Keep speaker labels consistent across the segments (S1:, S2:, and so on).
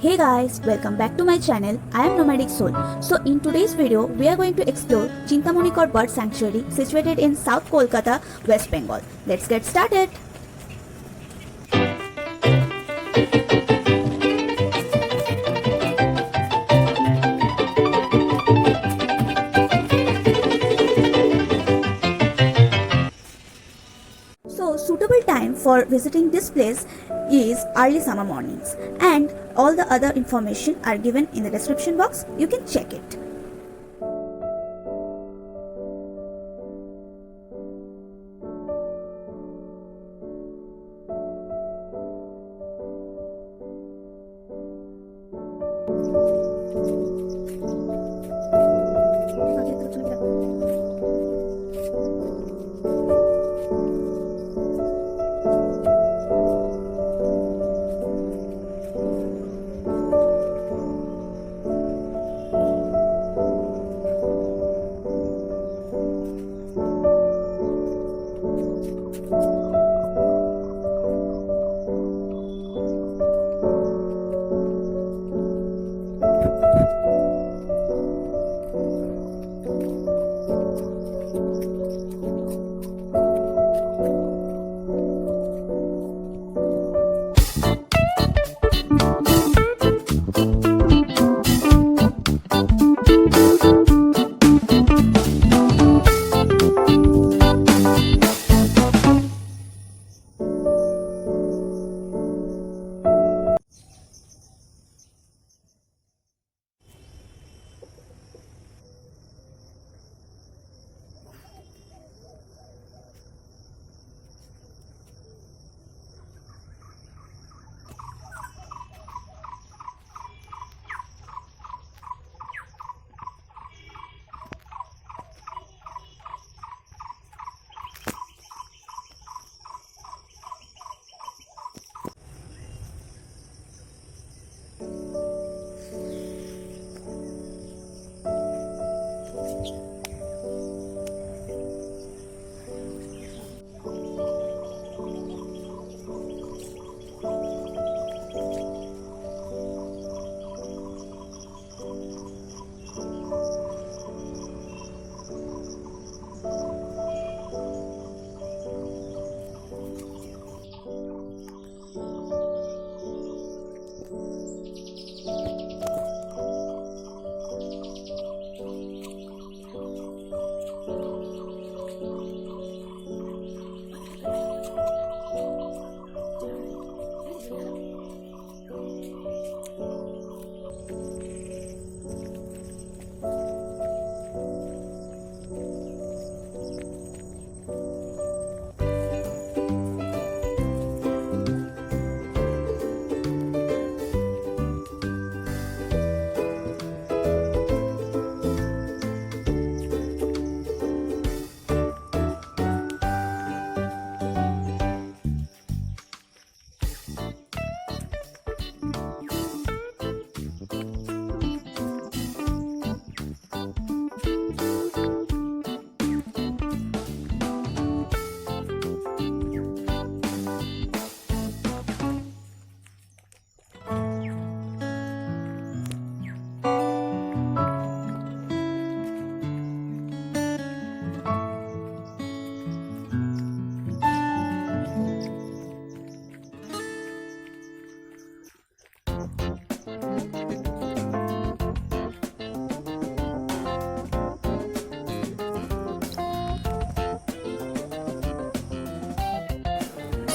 S1: Hey guys, welcome back to my channel. I am Nomadic Soul. So in today's video, we are going to explore Chintamani Kar Bird Sanctuary situated in South Kolkata, West Bengal. Let's get started. So suitable time for visiting this place is early summer mornings, and all the other information are given in the description box. You can check it.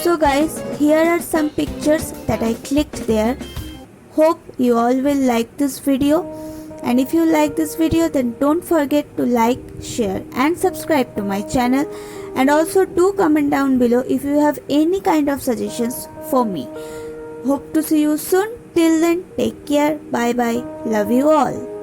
S1: So guys, here are some pictures that I clicked there. Hope you all will like this video, and if you like this video then don't forget to like, share and subscribe to my channel, and also do comment down below if you have any kind of suggestions for me. Hope to see you soon. Till then, take care. Bye bye. Love you all.